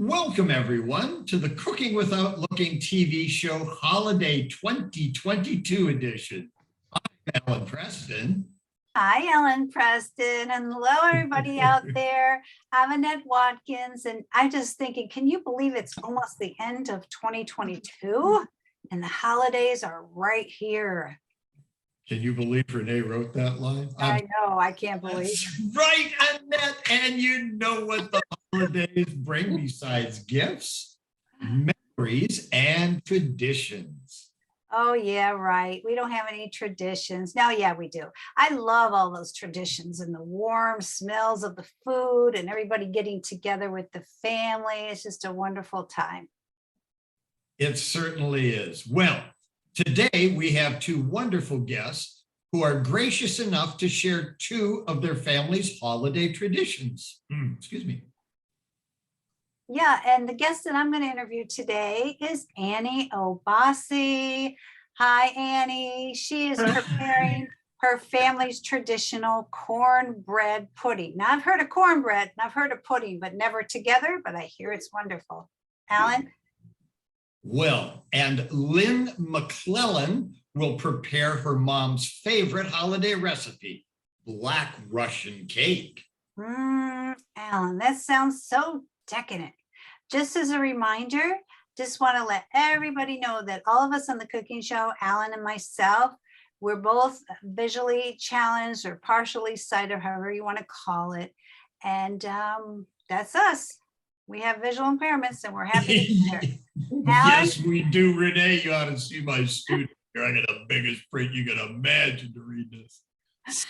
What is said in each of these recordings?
Welcome, everyone, to the Cooking Without Looking TV show Holiday 2022 edition. I'm Alan Preston. Hi, Ellen Preston, and hello, everybody out there. I'm Annette Watkins, and I'm just thinking, can you believe it's almost the end of 2022 and the holidays are right here? Can you believe Renee wrote that line? I know, I can't believe. That's right, Annette, and you know what the holidays bring besides gifts, memories, and traditions. Oh, yeah, right. We don't have any traditions. Now, yeah, we do. I love all those traditions and the warm smells of the food and everybody getting together with the family. It's just a wonderful time. It certainly is. Well, today we have two wonderful guests who are gracious enough to share two of their family's holiday traditions. Excuse me. Yeah, and the guest that I'm going to interview today is Annie Obasih. Hi, Annie. She is preparing her family's traditional cornbread pudding. Now, I've heard of cornbread and I've heard of pudding, but never together, but I hear it's wonderful. Alan? Well, and Lynn McLellan will prepare her mom's favorite holiday recipe, Black Russian cake. Alan, that sounds so decadent. Just as a reminder, just want to let everybody know that all of us on the cooking show, Alan and myself, we're both visually challenged or partially sighted, however you want to call it. And that's us. We have visual impairments and we're happy to be here. Yes, we do, Renee. You ought to see my student here. I got the biggest print you can imagine to read this.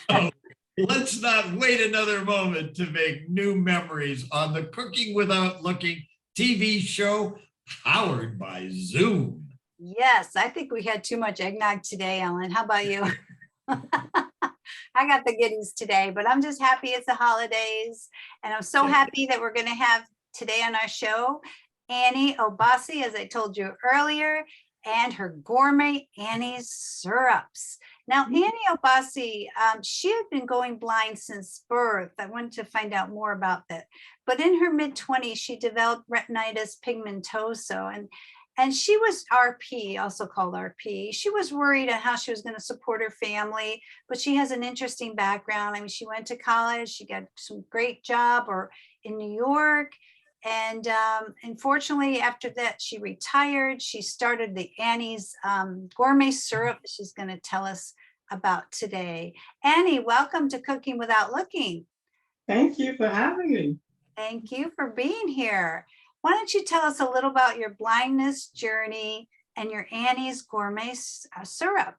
So let's not wait another moment to make new memories on the Cooking Without Looking TV show powered by Zoom. Yes, I think we had too much eggnog today, Ellen. How about you? I got the goodies today, but I'm just happy it's the holidays. And I'm so happy that we're going to have today on our show Annie Obasih, as I told you earlier, and her gourmet Annie's syrups. Now, Annie Obasih, she had been going blind since birth. I wanted to find out more about that. But in her mid-20s, she developed retinitis pigmentosa, and she was RP, also called RP. She was worried on how she was going to support her family, but she has an interesting background. I mean, she went to college, she got some great job in New York. And unfortunately, after that, she retired. She started the Annie's gourmet syrup that she's going to tell us about today. Annie, welcome to Cooking Without Looking. Thank you for having me. Thank you for being here. Why don't you tell us a little about your blindness journey and your Annie's gourmet syrup?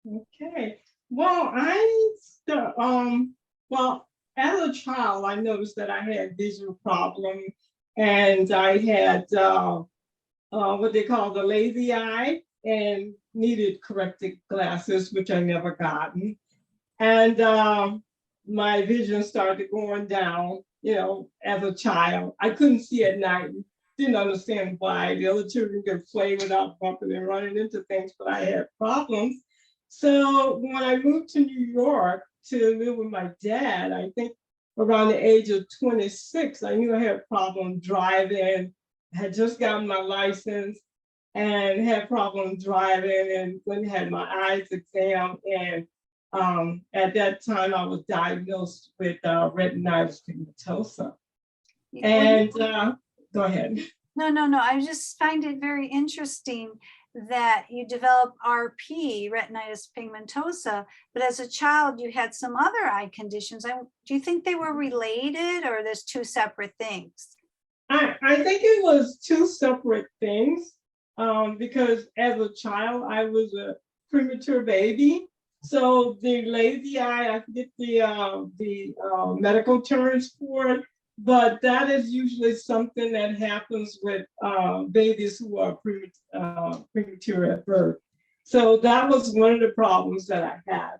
Okay. Well, as a child, I noticed that I had visual problems. And I had what they call the lazy eye and needed corrected glasses, which I never gotten. And my vision started going down, as a child. I couldn't see at night. Didn't understand why. The other children could play without bumping and running into things, but I had problems. So when I moved to New York to live with my dad, I think around the age of 26, I knew I had a problem driving, had just gotten my license and had problems driving, and went and had my eyes examined. And at that time, I was diagnosed with retinitis pigmentosa. And go ahead. No. I just find it very interesting that you developed RP, retinitis pigmentosa, but as a child, you had some other eye conditions. Do you think they were related, or there's two separate things? I think it was two separate things, because as a child, I was a premature baby. So the lazy eye, I forget the medical terms for it, but that is usually something that happens with babies who are premature at birth. So that was one of the problems that I had.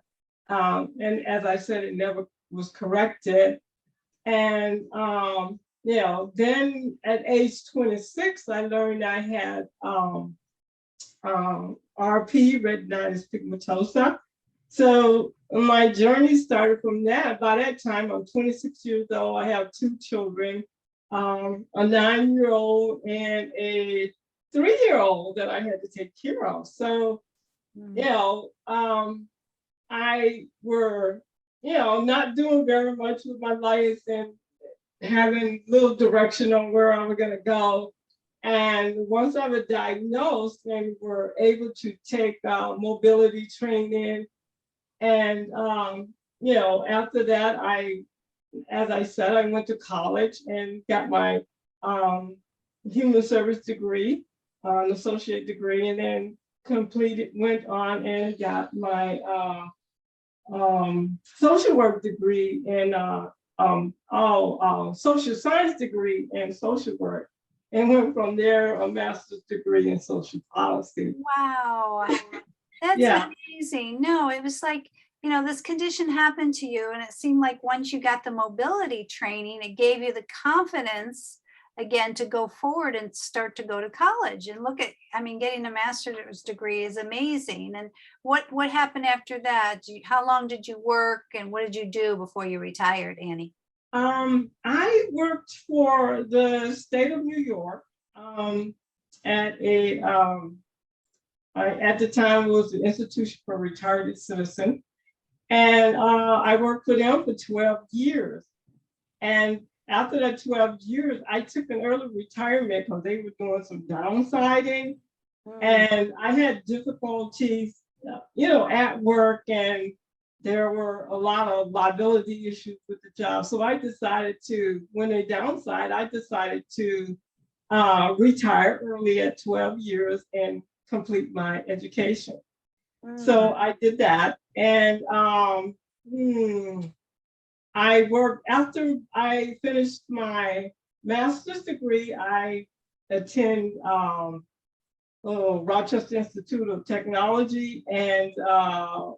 And as I said, it never was corrected. And, then at age 26, I learned I had RP, retinitis pigmentosa. So my journey started from that. By that time, I'm 26 years old. I have two children. a 9-year-old and a 3-year-old that I had to take care of. So, you know, I were, you know, not doing very much with my life and having little direction on where I was going to go. And once I was diagnosed and were able to take mobility training, and you know, after that, as I said, I went to college and got my human service degree, an associate degree, and then went on and got my social work degree and social science degree in social work, and went from there a master's degree in social policy. Wow, that's Yeah. amazing. No, it was like, you know, this condition happened to you, and it seemed like once you got the mobility training, it gave you the confidence again to go forward and start to go to college. And look at, I mean, getting a master's degree is amazing. And what happened after that? How long did you work, and what did you do before you retired, Annie? I worked for the state of New York at at the time it was the Institution for Retired Citizens. And I worked for them for 12 years. And after that 12 years, I took an early retirement because they were doing some downsizing. And I had difficulties, you know, at work, and there were a lot of liability issues with the job. So I decided to, when they downsized, I decided to retire early at 12 years and complete my education. So I did that. And I worked, after I finished my master's degree, I attended Rochester Institute of Technology and I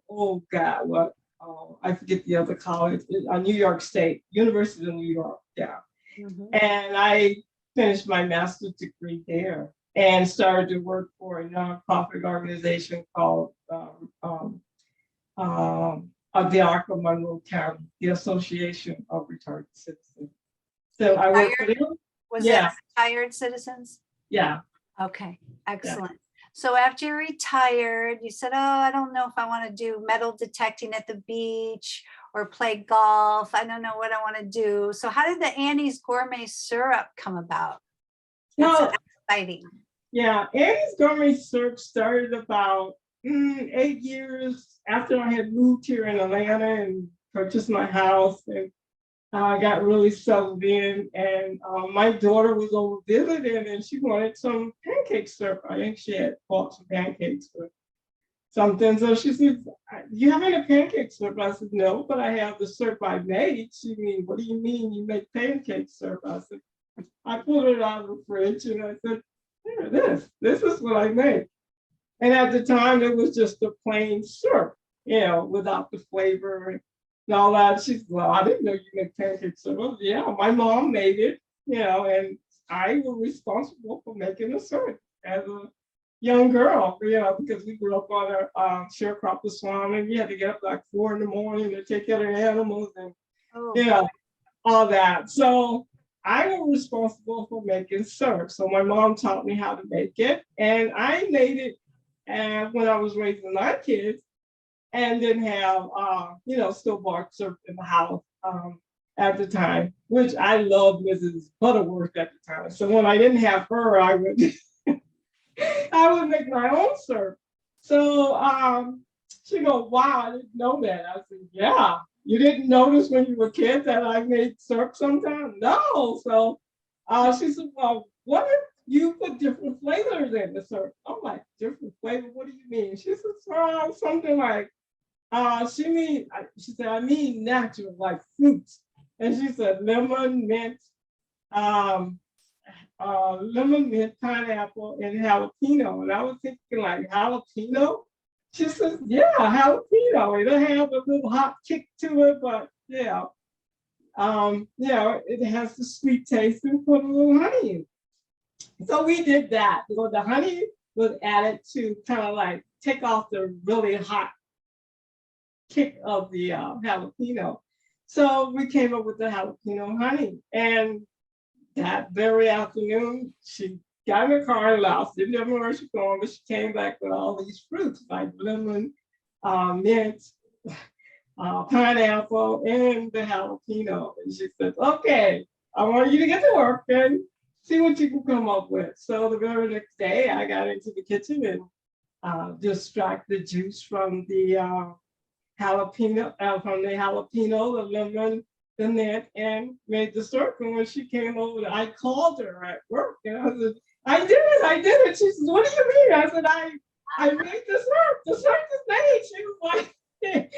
forget the other college, New York State, University of New York, yeah. And I finished my master's degree there and started to work for a nonprofit organization called the Arc of Monroe County, the Association of Retired Citizens. So I worked for them. Was it retired citizens? Yeah. Okay, excellent. So after you retired, you said, oh, I don't know if I want to do metal detecting at the beach or play golf. I don't know what I want to do. So how did the Annie's Gourmet Syrup come about? That's so exciting. Yeah, Annie's Gourmet Syrup started about 8 years after I had moved here in Atlanta and purchased my house, and I got really settled in. And my daughter was over visiting, and she wanted some pancake syrup. I think she had bought some pancakes or something. So she said, "You have any pancake syrup?" I said, "No, but I have the syrup I made." She mean, "What do you mean you make pancake syrup?" I said, "I pulled it out of the fridge and I said, here, this is what I made." And at the time, it was just a plain syrup, you know, without the flavor and all that. She said, "Well, I didn't know you make pancake syrup." Yeah, my mom made it, you know, and I was responsible for making the syrup as a young girl, you know, because we grew up on a sharecropper farm, and we had to get up like 4 a.m. to take care of the animals and, you know, all that. So I was responsible for making syrup. So my mom taught me how to make it, and I made it when I was raising my kids, and didn't have, you know, store-bought syrup in the house at the time, which I loved Mrs. Butterworth at the time. So when I didn't have her, I would I would make my own syrup. So she goes, "Wow, I didn't know that." I said, "Yeah, you didn't notice when you were kids that I made syrup sometimes?" "No." So she said, "Well, what if you put different flavors in the syrup?" I'm like, "Different flavor? What do you mean?" She said, "Something like," she said, "I mean natural, like fruits." And she said, lemon, mint, pineapple, and jalapeno. And I was thinking, like, jalapeno? She says, "Yeah, jalapeno. It'll have a little hot kick to it, but yeah. You know, it has the sweet taste, and put a little honey in." So we did that. So the honey was added to kind of like take off the really hot kick of the jalapeno. So we came up with the jalapeno honey. And that very afternoon, she got in the car and left. Didn't know where she was going, but she came back with all these fruits like lemon, mint, pineapple, and the jalapeno. And she said, okay, I want you to get to work and see what you can come up with. So the very next day, I got into the kitchen and just extract the juice from the jalapeno, the lemon, the mint, and made the syrup. And when she came over, I called her at work and I said, I did it. She said, what do you mean? I said, I made the syrup. The syrup is made. She was like,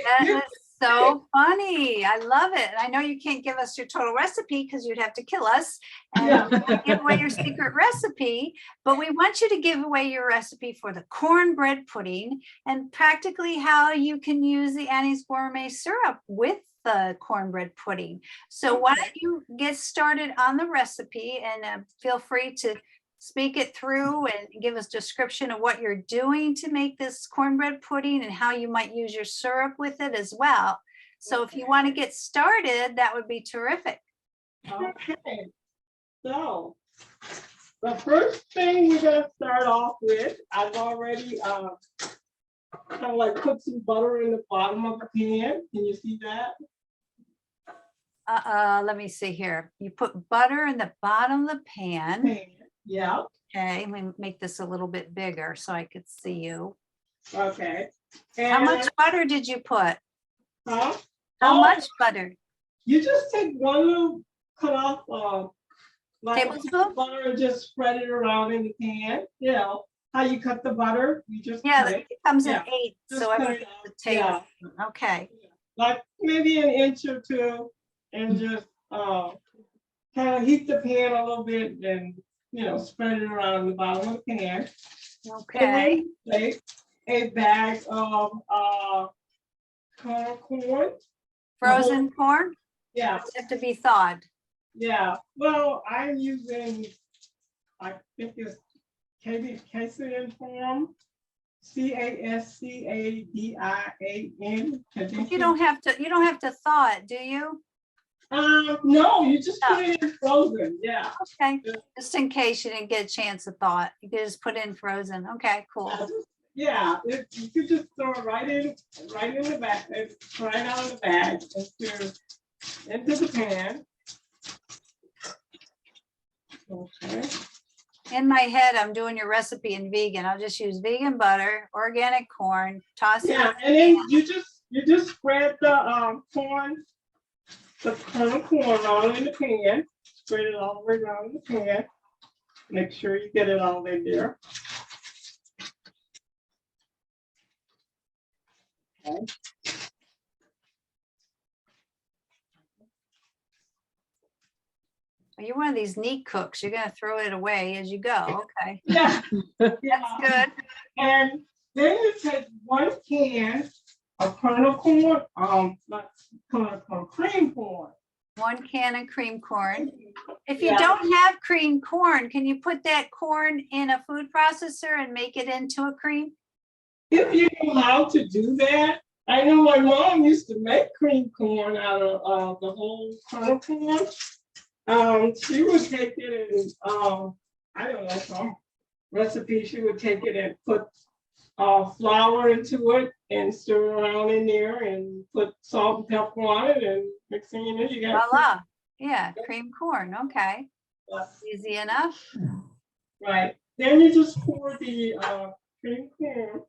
That is so funny. I love it. I know you can't give us your total recipe because you'd have to kill us and yeah. give away your secret recipe, but we want you to give away your recipe for the cornbread pudding and practically how you can use the Annie's Gourmet syrup with the cornbread pudding. So why don't you get started on the recipe and feel free to speak it through and give us a description of what you're doing to make this cornbread pudding and how you might use your syrup with it as well. So if you want to get started, that would be terrific. Okay. So the first thing we're going to start off with, I've already kind of like put some butter in the bottom of the pan. Can you see that? Let me see here. You put butter in the bottom of the pan. Yeah. Okay, let me make this a little bit bigger so I could see you. Okay. How much butter did you put? Huh? How much butter? You just take one little cut off like Tablespoon? butter and just spread it around in the pan. You know how you cut the butter? You just Yeah, cut it it. comes in Yeah. 8, Just so cut it everything's out. a tablespoon. Okay. Like maybe an inch or two, and just kind of heat the pan a little bit and spread it around the bottom of the pan. Okay. And then take a bag of corn. Frozen corn? Yeah, Does it have to be thawed? yeah. Well, I'm using, I think it's Casein form, Cascadian. You don't have to thaw it, do you? No, you just put it in frozen. Yeah. Okay, just in case you didn't get a chance to thaw it, you could just put it in frozen. Okay, cool. Yeah, you could just throw it right in the bag, right out of the bag into the pan. Okay. In my head, I'm doing your recipe in vegan. I'll just use vegan butter, organic corn, toss it. Yeah, and then you just spread the corn all in the pan. Spread it all the way around the pan. Make sure you get it all in there. Okay. You're one of these neat cooks. You're gonna throw it away as you go. Okay, Yeah. that's good. And then you take 1 can of kernel corn, not kernel corn, cream corn. 1 can of cream corn. If you Yeah. don't have cream corn, can you put that corn in a food processor and make it into a cream? If you know how to do that, I know my mom used to make cream corn out of the whole kernel corn. She would take it and I don't know some recipe. She would take it and put flour into it and stir around in there and put salt and pepper on it and mix it in. You got Voila. Yeah, cream corn. Okay, easy enough. right. Then you just pour the cream corn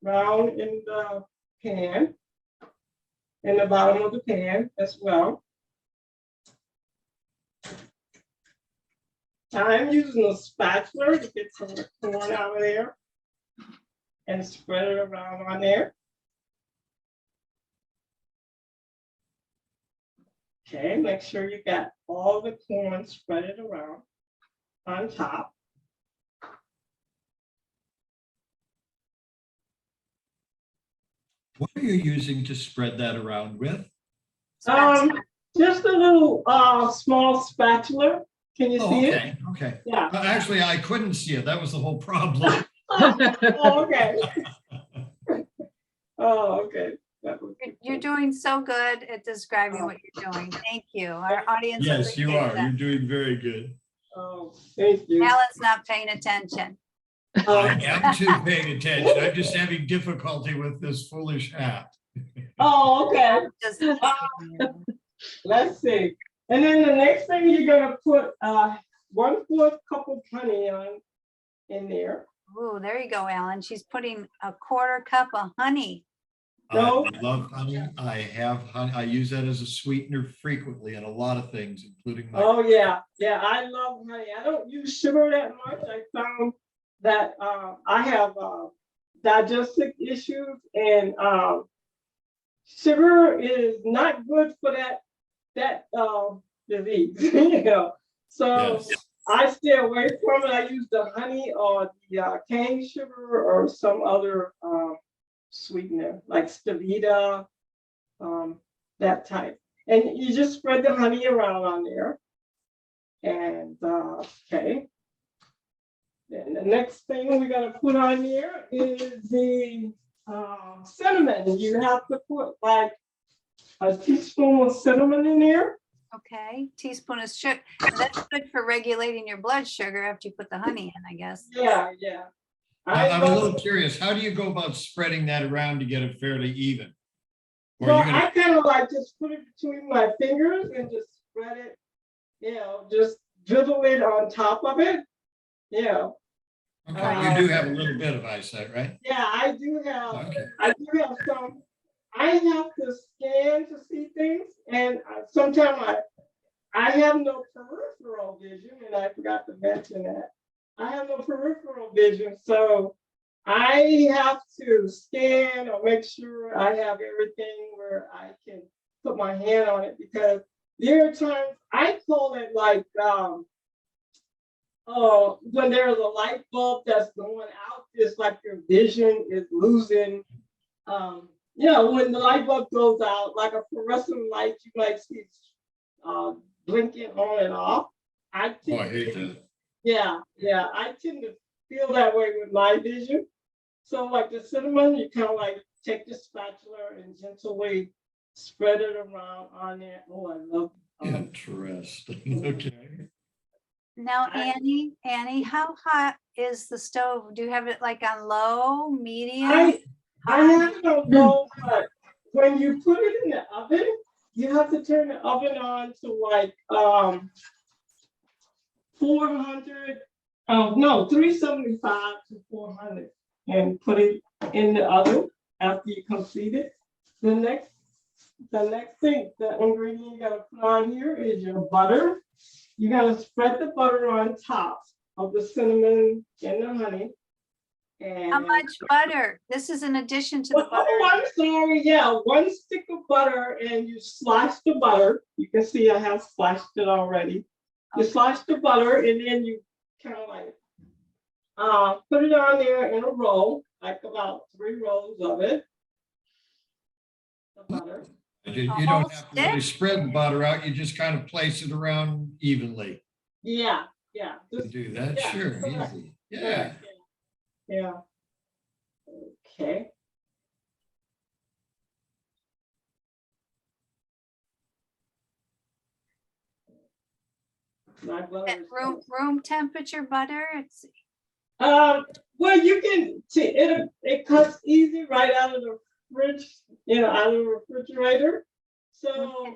round in the pan, in the bottom of the pan as well. I'm using a spatula to get some of the corn out of there and spread it around on there. Okay, make sure you got all the corn spread it around on top. What are you using to spread that around with? Just a little small spatula. Can you see it? Okay, okay. Yeah. Actually, I couldn't see it. That was the whole problem. Oh, okay. Oh, okay. that would be You're good. doing so good at describing what you're doing. Thank you. Our audience Yes, you appreciates are. that. You're doing very good. Oh, thank you. Alan's not paying attention. I am too paying attention. I'm just having difficulty with this foolish hat. Oh, okay. Just- Let's see. And then the next thing you're gonna put 1/4 cup of honey on in there. Ooh, there you go, Alan. She's putting a 1/4 cup of honey. No. I love honey. I have honey. I use that as a sweetener frequently in a lot of things, including my. Oh, yeah, yeah, I love honey. I don't use sugar that much. I found that I have digestive issues, and sugar is not good for that disease, you know. So Yes. I stay away from it. I use the honey or the cane sugar or some other sweetener like stevia, that type. And you just spread the honey around on there. And okay. Then the next thing we're gonna put on there is the cinnamon. You have to put like a teaspoon of cinnamon in there. Okay, teaspoon of sugar. That's good for regulating your blood sugar after you put the honey in, I guess. Yeah, yeah. I'm a little curious. How do you go about spreading that around to get it fairly even? Or Well, are you gonna, I kind of like just put it between my fingers and just spread it, you know, just drizzle it on top of it. You know, okay, you do have a little bit of eyesight, right? yeah, I do have Okay. some. I have to scan to see things, and sometimes I have no peripheral vision, and I forgot to mention that. I have no peripheral vision, so I have to scan or make sure I have everything where I can put my hand on it, because there are times I call it like when there's a light bulb that's going out, it's like your vision is losing. You know, when the light bulb goes out, like a fluorescent light, you might see blinking on and off. Oh, I hate that. Yeah, I tend to feel that way with my vision. So like the cinnamon, you kind of like take the spatula and gently spread it around on there. Oh, I love it. Interesting. Okay. Now, Annie, how hot is the stove? Do you have it like on low, medium? I have no know, but when you put it in the oven, you have to turn the oven on to like 400, no, 375 to 400, and put it in the oven after you complete it. The next thing, the ingredient you gotta put on here is your butter. You gotta spread the butter on top of the cinnamon and the honey. And How much butter? This is in addition to the butter. oh, I'm sorry. Yeah, 1 stick of butter, and you slice the butter. You can see I have sliced it already. You slice the butter, and then you kind of like put it on there in a roll, like about 3 rolls of it. The butter. You don't have to really spread the butter out. You just kind of place it around evenly. Yeah. To do that, yeah, sure, correct. easy. Yeah. Yeah. Okay. My butter At is room temperature butter? It's well, you can see it cuts easy right out of the fridge, you know, out of the refrigerator. So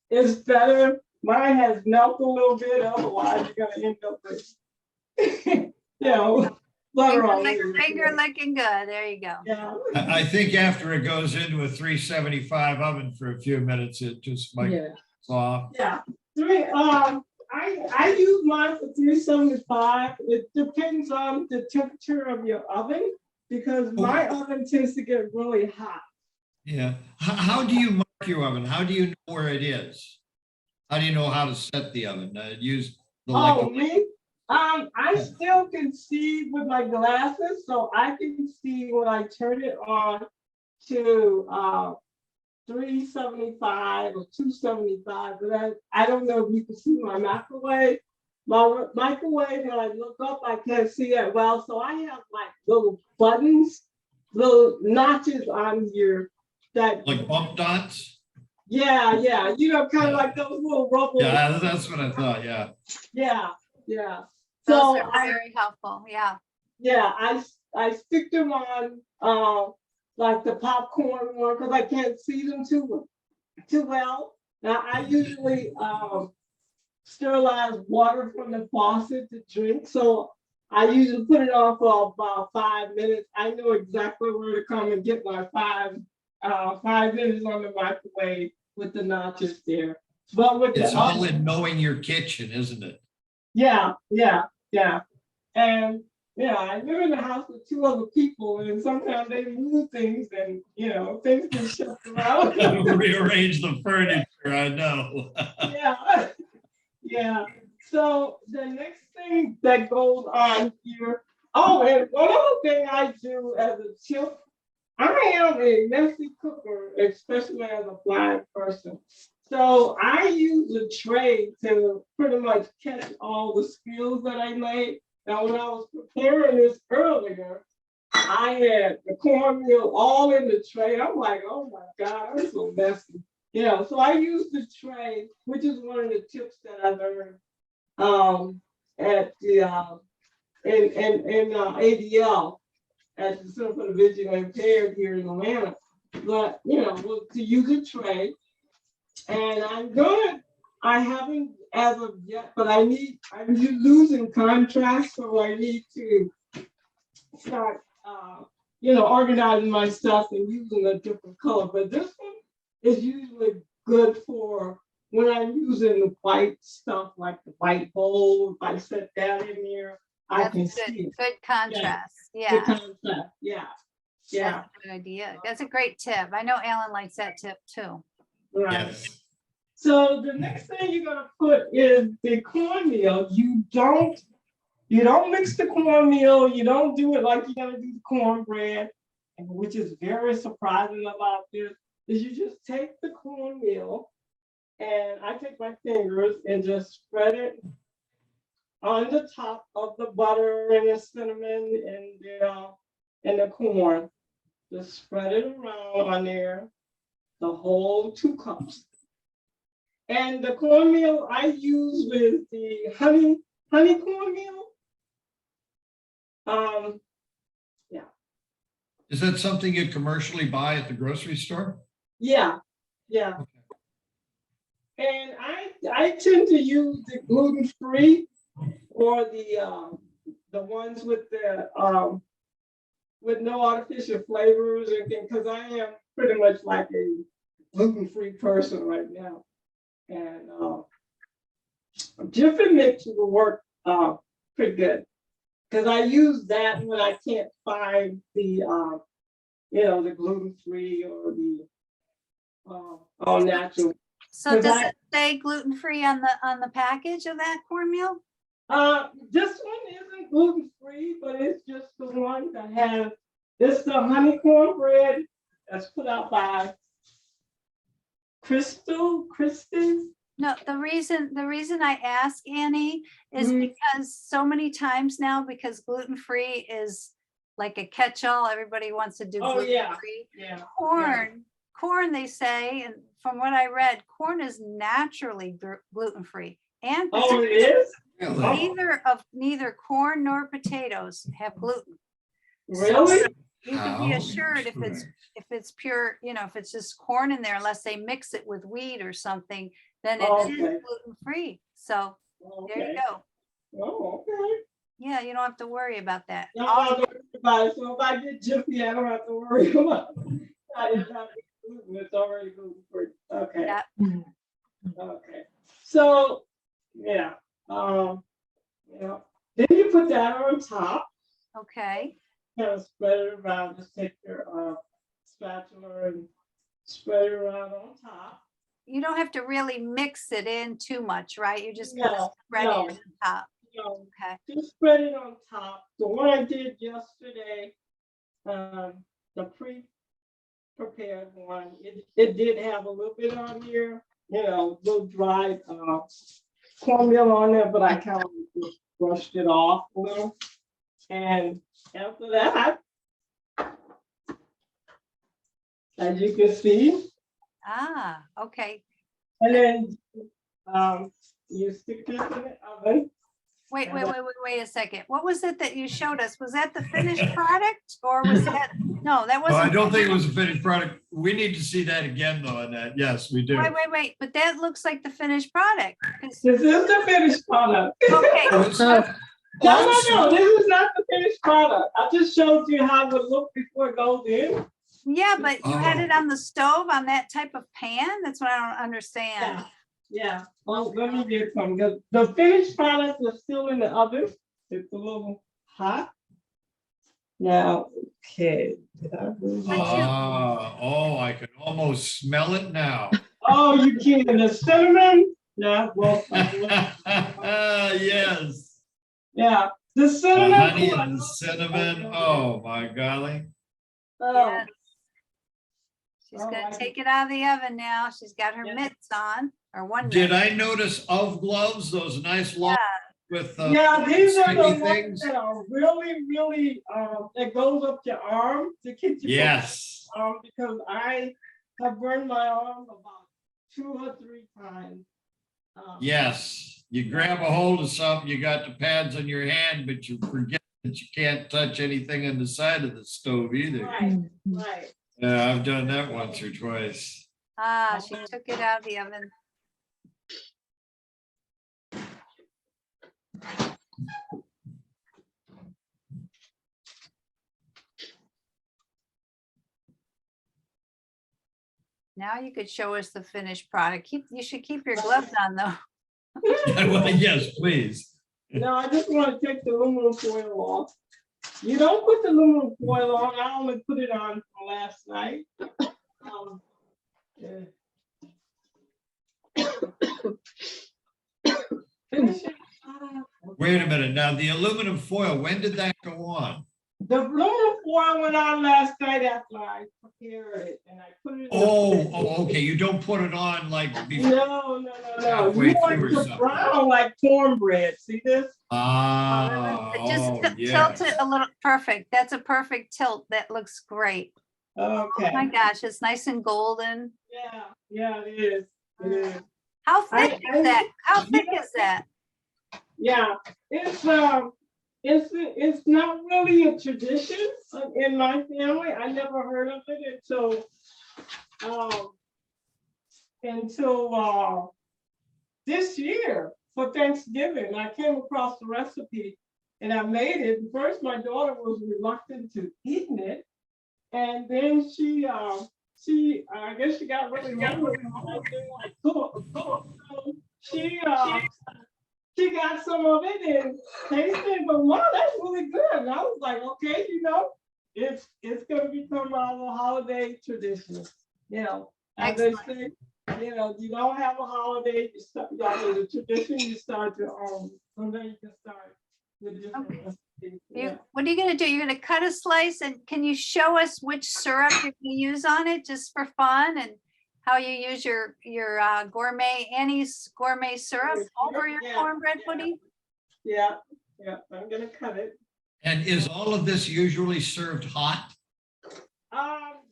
it's better. Mine has melted a little bit, otherwise you're gonna end up with you know, butter all over your finger finger. looking good. There you go. Yeah. I think after it goes into a 375 oven for a few minutes, it just might thaw. Yeah. I use mine for 375. It depends on the temperature of your oven, because my oven tends to get really hot. Yeah. How do you mark your oven? How do you know where it is? How do you know how to set the oven? Use the Me? I still can see with my glasses, so I can see when I turn it on to 375 or 275, but I don't know if you can see my microwave. My microwave, when I look up, I can't see it well. So I have like little buttons little notches on here that, Like bump dots? yeah, you know, kind of like those little rubber. Yeah, that's what I thought, yeah. Yeah. Those So are very helpful. Yeah. I stick them on like the popcorn one because I can't see them too well. Now I usually sterilize water from the faucet to drink, so I usually put it on for about 5 minutes. I know exactly where to come and get my 5 minutes on the microwave with the notches there. But with It's the all in knowing your kitchen, isn't it? yeah. And yeah, I live in the house with 2 other people, and sometimes they move things, and you know, things get shipped around. Rearrange the furniture, I know. Yeah. So the next thing that goes on here, oh, and one other thing I do as a tip, I am a messy cooker, especially as a blind person. So I use a tray to pretty much catch all the spills that I made. Now, when I was preparing this earlier, I had the cornmeal all in the tray. I'm like, oh my God, I'm so messy. Yeah, so I use the tray, which is one of the tips that I learned at the in ADL at the Center for the Visually Impaired here in Atlanta. But you know, to use a tray, and I haven't as of yet, but I'm losing contrast, so I need to start organizing my stuff and using a different color. But this one is usually good for when I'm using the white stuff, like the white bowl. If I set that in there, I That's can good. see it. Good contrast. The Yeah. contrast. Yeah. That's a good idea. That's a great tip. I know Alan likes that tip too. Right. Yes. So the next thing you're gonna put is the cornmeal. You don't mix the cornmeal. You don't do it like you're gonna do the cornbread, and which is very surprising about this, is you just take the cornmeal, and I take my fingers and just spread it on the top of the butter and the cinnamon and the corn. Just spread it around on there, the whole 2 cups. And the cornmeal I use with the honey cornmeal. Yeah. Is that something you commercially buy at the grocery store? Yeah. Okay. And I tend to use the gluten-free or the ones with no artificial flavors and because I am pretty much like a gluten-free person right now. And different mix will work pretty good because I use that when I can't find the the gluten-free or the all natural. So does it say gluten-free on the package of that cornmeal? This one isn't gluten-free, but it's just the one that has it's the honey cornbread that's put out by Kristen. No, the reason I ask, Annie, is because so many times now, because gluten-free is like a catch-all, everybody wants to do gluten-free. Yeah. Corn, they say, and from what I read, corn is naturally gluten-free. And it is? Really? neither corn nor potatoes have gluten. Really? So you can be assured if it's pure, if it's just corn in there, unless they mix it with wheat or something, then it is gluten-free. So there you go. Oh, okay. Yeah, you don't have to worry about that. No, I don't worry about it. So if I get jiffy, I don't have to worry about it. It's already gluten-free. Okay. Yep. Okay. So yeah. Then you put that on top. Okay. Kind of spread it around. Just take your spatula and spread it around on top. You don't have to really mix it in too much, right? You just kind of spread it on top. Okay. Just spread it on top. The one I did yesterday, the pre-prepared one, it did have a little bit on here, a little dried cornmeal on there, but I kind of just brushed it off a little. And after that, as you can see. Ah, okay. And then you stick this in the oven. Wait a second. What was it that you showed us? Was that the finished product or was that, no, that No, I wasn't. don't think it was a finished product. We need to see that again though, Annette. Yes, we do. Wait, but that looks like the finished product. 'Cause- This is the finished product. Okay, Oh, it's- No, this is not the finished product. I just showed you how it would look before it goes in. yeah, but you had Oh. it on the stove on that type of pan? That's what I don't understand. Yeah, well, let me get some. The finished product is still in the oven. It's a little hot. Now, okay. Did I lose my- Oh, I can almost smell it now. Oh, you can. The cinnamon. Yeah, well, Yes. yeah. The The cinnamon. honey and the cinnamon. Oh, my golly. Oh, Yes. She's Oh, gonna I- take it out of the oven now. She's got her Yeah. mitts on, or one Did mitt. I notice of gloves, those nice long with yeah, these are the sticky ones things? that are really, that goes up your arm to keep you. Yes. Because I have burned my arm about 2 or 3 times. Yes. You grab a hold of something, you got the pads on your hand, but you forget that you can't touch anything on the side of the stove either. Right. Yeah, I've done that once or twice. Ah, she took it out of the oven. Now you could show us the finished product. You should keep your gloves on though. Well, yes, please. No, I just want to take the aluminum foil off. You don't put the aluminum foil on. I only put it on from last night. Yeah. Finish it. Wait a minute. Now, the aluminum foil, when did that go on? The aluminum foil went on last night after I prepared it, and I put it in. Oh, okay. You don't put it on like before. No. Halfway You want through or it to something. brown like cornbread. See this? Just tilt yes. it a little. Perfect. That's a perfect tilt. That looks great. Oh my Okay. gosh, it's nice and golden. Yeah, it is. It is. How thick is that? How thick is that? Yeah, it's not really a tradition in my family. I never heard of it until this year for Thanksgiving. I came across the recipe and I made it. First, my daughter was reluctant to eating it, and then I guess she got really hungry. She got some of it and tasted, but wow, that's really good. And I was like, okay, it's gonna become our holiday tradition. As they say, you don't have a holiday, you start with a tradition, you start your own. And then you can start with different recipes. Yeah. What are you gonna do? You're gonna cut a slice and can you show us which syrup you're gonna use on it just for fun and how you use your Annie's gourmet syrup over your cornbread pudding? Yeah, I'm gonna cut it. And is all of this usually served hot?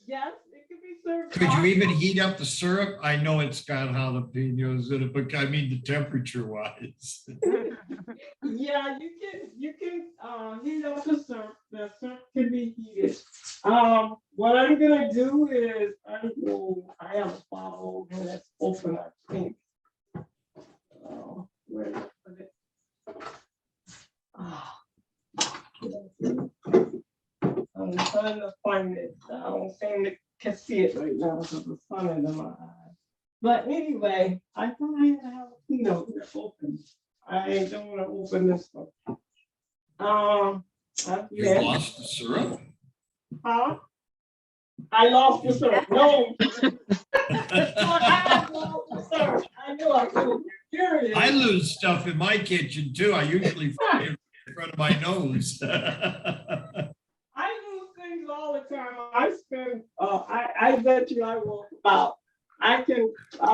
Yes, it can be served. Could you hot. even heat up the syrup? I know it's got jalapenos in it, but I mean the temperature wise. Yeah, you can heat up the syrup. The syrup can be heated. What I'm gonna do is I have a bottle over that's open, I think. Where did I put it? I'm trying to find it. I don't seem to see it right now because the sun is in my eyes. But anyway, I thought I have a keynote that's open. I don't want to open this one. You lost the syrup? Huh? I lost the syrup. No. I lost the syrup. I knew I couldn't. Here it is. I lose stuff in my kitchen too. I usually find it in front of my nose. I lose things all the time. I spend. I bet you I walk about. I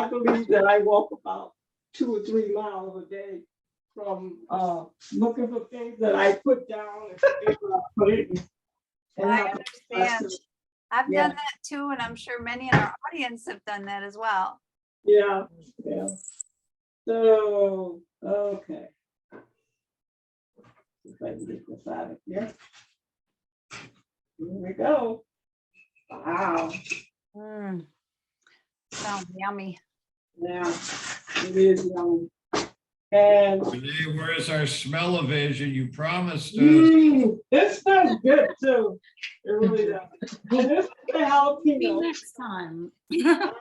believe that I walk about 2 or 3 miles a day from looking for things that I put down and forget where I put it. And I not- understand. I've Yeah. done that too, and I'm sure many in our audience have done that as well. Yeah, yeah. So, okay. If I can get this out of here. Here we go. Wow. Mm. Sounds yummy. Yeah, it is yummy. And Renee, where is our smell-o-vision? You promised us. this smells good too. It really does. And this is the Maybe jalapeno. next time. I'm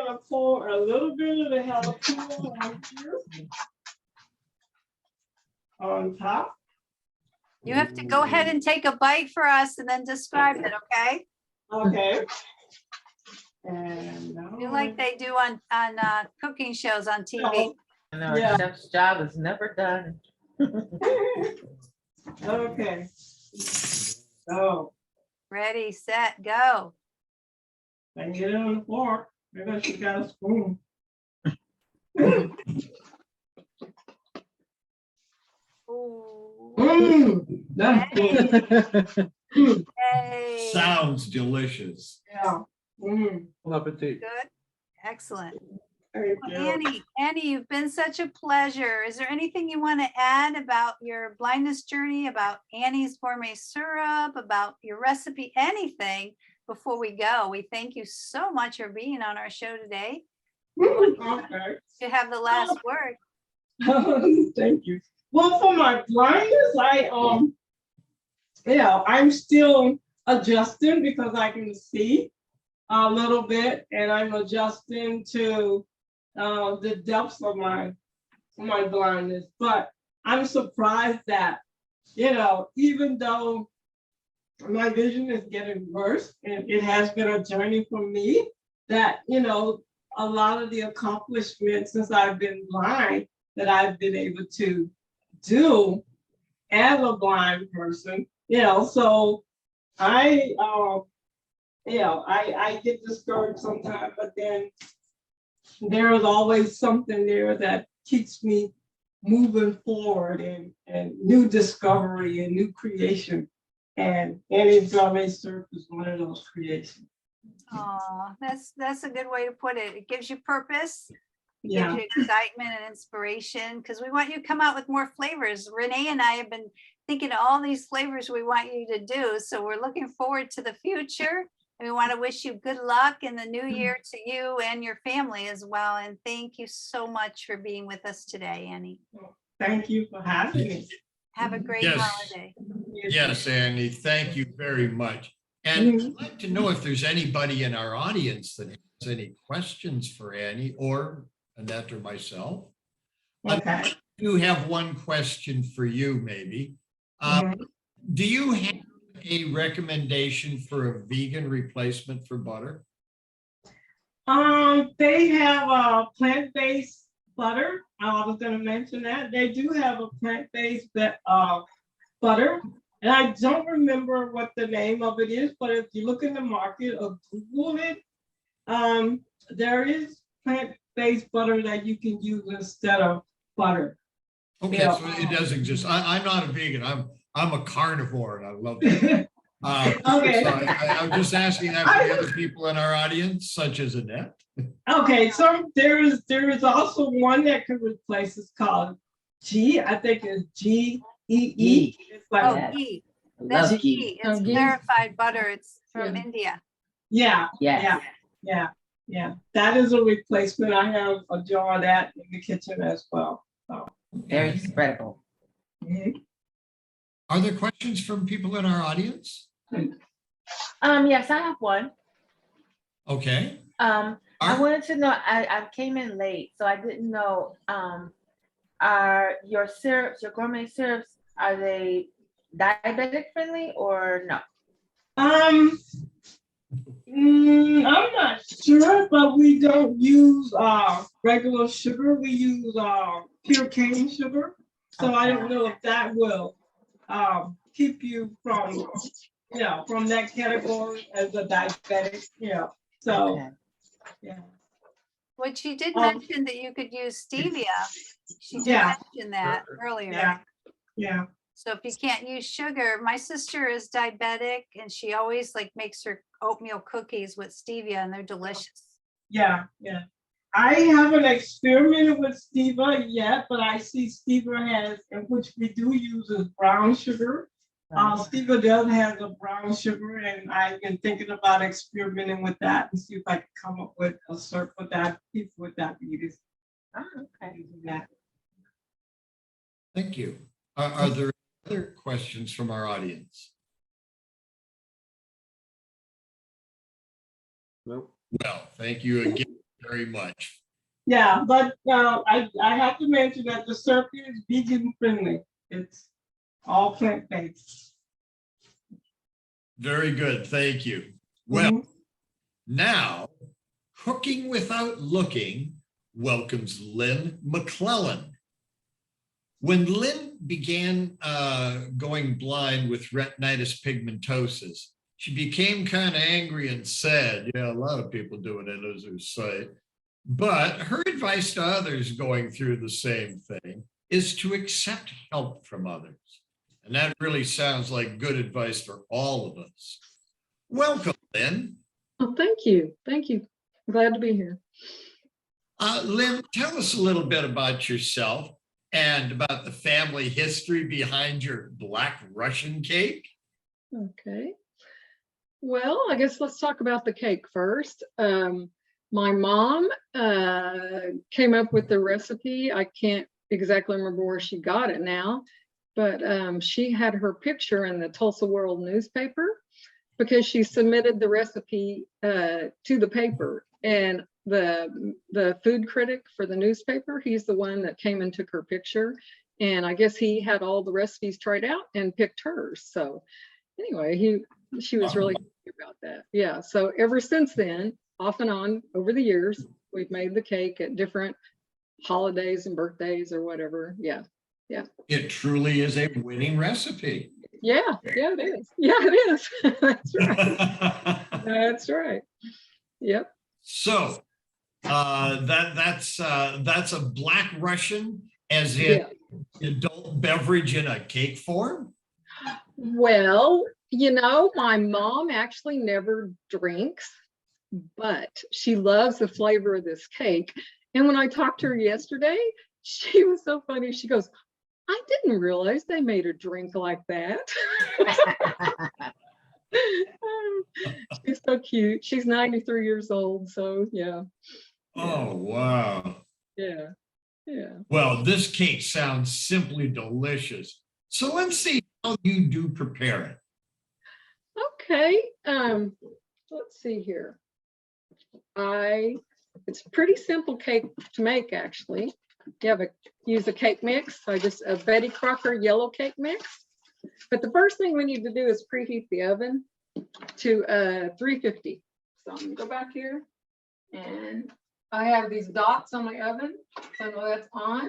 gonna pour a little bit of the jalapeno on here. On top. You have to go ahead and take a bite for us and then describe it, okay? Okay. And Do like they do on cooking shows on TV. No, Yeah. chef's job is never done. Okay. So Ready, set, go. I can get it on the fork. Maybe she got a spoon. Ooh, That's good. yay. Sounds delicious. Yeah. Bon appetit. Good, excellent. Thank Well, you. Annie, you've been such a pleasure. Is there anything you want to add about your blindness journey, about Annie's gourmet syrup, about your recipe, anything before we go? We thank you so much for being on our show today. Okay. You have the last word. Thank you. Well, for my blindness, I'm still adjusting because I can see a little bit, and I'm adjusting to the depths of my blindness. But I'm surprised that, even though my vision is getting worse, and it has been a journey for me, that, a lot of the accomplishments since I've been blind that I've been able to do as a blind person, so I get discouraged sometimes, but then there is always something there that keeps me moving forward and new discovery and new creation. And Annie's gourmet syrup is one of those creations. Oh, that's a good way to put it. It gives you purpose. It Yeah. gives you excitement and inspiration because we want you to come out with more flavors. Renee and I have been thinking of all these flavors we want you to do. So we're looking forward to the future. And we want to wish you good luck in the new year to you and your family as well. And thank you so much for being with us today, Annie. Thank you for having me. Have a great Yes. holiday. Yes, Annie, thank you very much. And Mhm. I'd like to know if there's anybody in our audience that has any questions for Annie or Annette or myself. Okay. I do have one question for you, maybe. Mhm. Do you have a recommendation for a vegan replacement for butter? They have a plant-based butter. I was gonna mention that. They do have a plant-based butter. And I don't remember what the name of it is, but if you look in the market or Google it, there is plant-based butter that you can use instead of butter. Okay, Yeah. so it does exist. I'm not a vegan. I'm a carnivore and I love it. Okay. So I'm just asking that for the other people in our audience, such as Annette. Okay, so there is also one that could replace. It's called I think it's GEE. It's Oh, like, ghee. Love That's ghee. ghee. It's Oh, ghee. clarified butter. It's from India. yeah, Yes. yeah. That is a replacement. I have a jar of that in the kitchen as well. So. Very spreadable. Mhm. Are there questions from people in our audience? Yes, I have one. Okay. I Are- wanted to know, I came in late, so I didn't know, are your syrups, your gourmet syrups, are they diabetic friendly or no? I'm not sure, but we don't use regular sugar. We use pure cane sugar. So I don't know if that will keep you from from that category as a diabetic. So Okay. yeah. What she did Um, mention that you could use stevia. She did Yeah. mention that earlier. Yeah. So if you can't use sugar, my sister is diabetic and she always like makes her oatmeal cookies with stevia and they're delicious. Yeah, yeah. I haven't experimented with stevia yet, but I see stevia has, and which we do use, is brown sugar. Stevia does have a brown sugar, and I've been thinking about experimenting with that and see if I can come up with a syrup for that, people with diabetes. Oh, okay. Using that. Thank you. Are there other questions from our audience? Nope. Well, thank you again very much. Yeah, but I have to mention that the syrup is vegan friendly. It's all plant-based. Very good. Thank you. Well, Mhm. now Cooking Without Looking welcomes Lynn McLellan. When Lynn began going blind with retinitis pigmentosa, she became kind of angry and sad. Yeah, a lot of people do it in lose their sight. But her advice to others going through the same thing is to accept help from others. And that really sounds like good advice for all of us. Welcome, Lynn. Oh, thank you. Thank you. I'm glad to be here. Lynn, tell us a little bit about yourself and about the family history behind your Black Russian cake. Okay. Well, I guess let's talk about the cake first. My mom came up with the recipe. I can't exactly remember where she got it now, but she had her picture in the Tulsa World newspaper because she submitted the recipe to the paper. And the food critic for the newspaper, he's the one that came and took her picture. And I guess he had all the recipes tried out and picked hers. So anyway, she was really happy about that. Yeah. So ever since then, off and on over the years, we've made the cake at different holidays and birthdays or whatever. Yeah. Yeah. It truly is a winning recipe. Yeah. Yeah, it is. Yeah, it is. That's right. That's right. Yep. So that's a Black Russian, as in adult beverage in a cake form. Well, my mom actually never drinks, but she loves the flavor of this cake. And when I talked to her yesterday, she was so funny. She goes, I didn't realize they made a drink like that. She's so cute. She's 93 years old. So yeah. Oh, wow. Yeah. Yeah. Well, this cake sounds simply delicious. So let's see how you do prepare it. Okay. Let's see here. It's a pretty simple cake to make, actually. Use a cake mix. A Betty Crocker yellow cake mix. But the first thing we need to do is preheat the oven to 350. So I'm gonna go back here, and I have these dots on my oven, so I know that's on,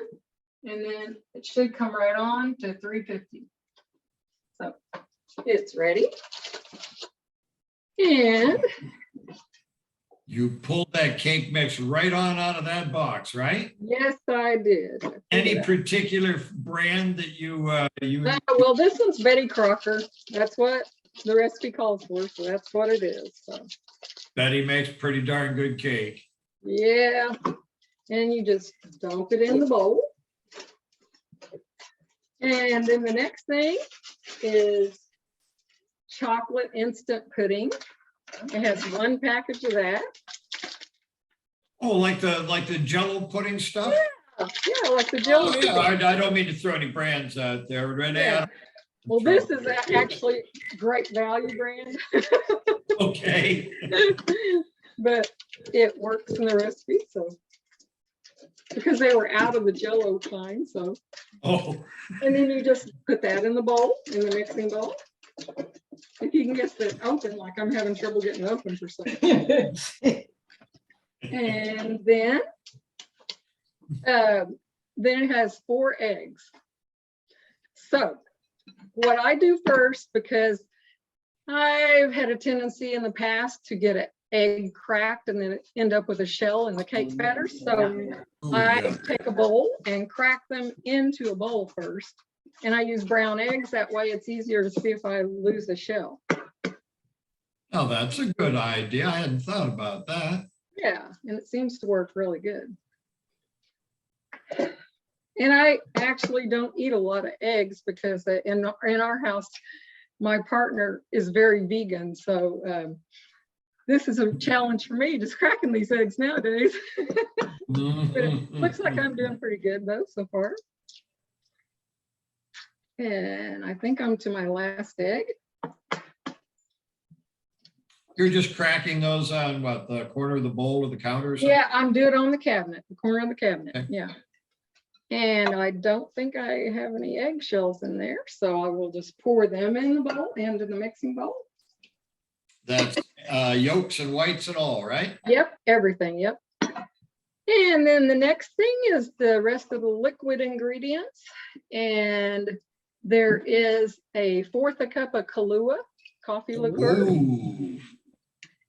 and then it should come right on to 350. So it's ready. And You pulled that cake mix right on out of that box, right? yes, I did. Any particular brand that you Well, this one's Betty Crocker. That's what the recipe calls for, so that's what it is. So Betty makes pretty darn good cake. yeah, and you just dump it in the bowl. And then the next thing is chocolate instant pudding. It has one package of that. Oh, like the Jell-O pudding stuff? Yeah, like the Jell-O. Oh, yeah. I don't mean to throw any brands out there, Renee. Yeah. Well, this is actually great value brand. Okay. But it works in the recipe, so because they were out of the Jell-O kind, so. Oh. And then you just put that in the bowl, in the mixing bowl. If you can get it open, like I'm having trouble getting it open for some. And then it has 4 eggs. So what I do first, because I've had a tendency in the past to get an egg cracked and then end up with a shell in the cake batter. So I take a bowl and crack them into a bowl first. And I use brown eggs. That way it's easier to see if I lose the shell. Oh, that's a good idea. I hadn't thought about that. Yeah, and it seems to work really good. And I actually don't eat a lot of eggs because in our house, my partner is very vegan. So this is a challenge for me, just cracking these eggs nowadays. But it looks like I'm doing pretty good though so far. And I think I'm to my last egg. You're just cracking those on what, the corner of the bowl or the counter or something? Yeah, I'm doing it on the cabinet, the corner of the cabinet. Okay. Yeah. And I don't think I have any eggshells in there, so I will just pour them in the bowl, into the mixing bowl. That's yolks and whites and all, right? Yep, everything, yep. And then the next thing is the rest of the liquid ingredients. And there is a 1/4 cup of Kahlua coffee liqueur. Ooh.